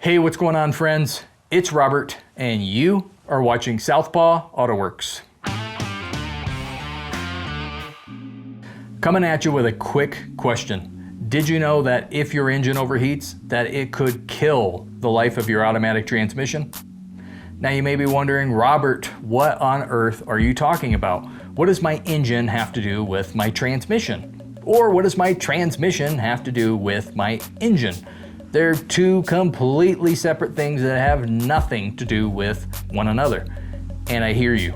Hey, what's going on, friends? It's Robert, and you are watching Southpaw AutoWorks. Coming at you with a quick question. Did you know that if your engine overheats, that it could kill the life of your automatic transmission? Now you may be wondering, Robert, what on earth are you talking about? What does my engine have to do with my transmission? Or what does my transmission have to do with my engine? They're two completely separate things that have nothing to do with one another. And I hear you.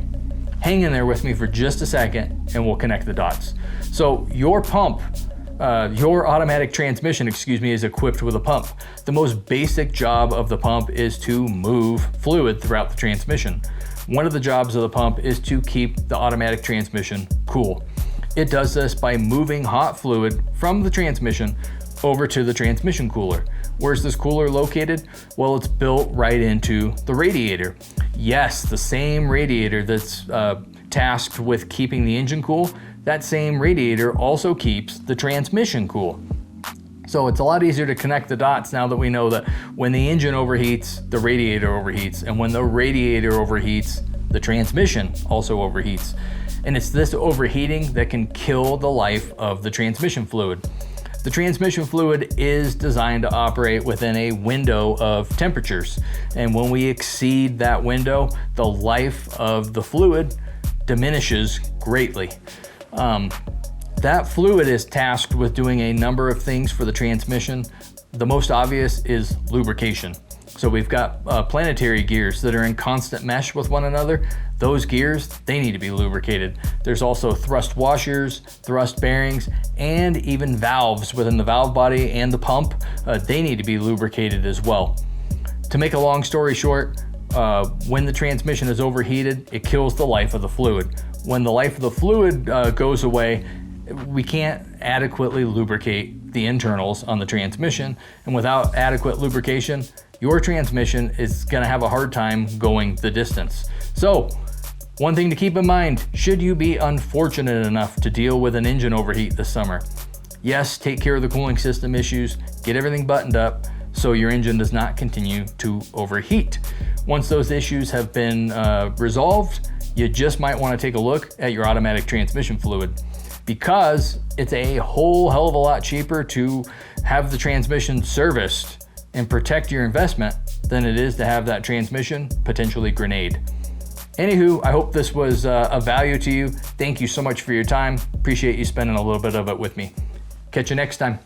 Hang in there with me for just a second and we'll connect the dots. So your automatic transmission, is equipped with a pump. The most basic job of the pump is to move fluid throughout the transmission. One of the jobs of the pump is to keep the automatic transmission cool. It does this by moving hot fluid from the transmission over to the transmission cooler. Where's this cooler located? Well, it's built right into the radiator. Yes, the same radiator that's tasked with keeping the engine cool, that same radiator also keeps the transmission cool. So it's a lot easier to connect the dots now that we know that when the engine overheats, the radiator overheats, and when the radiator overheats, the transmission also overheats. And it's this overheating that can kill the life of the transmission fluid. The transmission fluid is designed to operate within a window of temperatures. And when we exceed that window, the life of the fluid diminishes greatly. That fluid is tasked with doing a number of things for the transmission. The most obvious is lubrication. So we've got planetary gears that are in constant mesh with one another. Those gears, they need to be lubricated. There's also thrust washers, thrust bearings, and even valves within the valve body and the pump. They need to be lubricated as well. To make a long story short, when the transmission is overheated, it kills the life of the fluid. When the life of the fluid goes away, we can't adequately lubricate the internals on the transmission. And without adequate lubrication, your transmission is gonna have a hard time going the distance. So, one thing to keep in mind, should you be unfortunate enough to deal with an engine overheat this summer, yes, take care of the cooling system issues, get everything buttoned up so your engine does not continue to overheat. Once those issues have been resolved, you just might want to take a look at your automatic transmission fluid, because it's a whole hell of a lot cheaper to have the transmission serviced and protect your investment than it is to have that transmission potentially grenade. Anywho, I hope this was of value to you. Thank you so much for your time. Appreciate you spending a little bit of it with me. Catch you next time.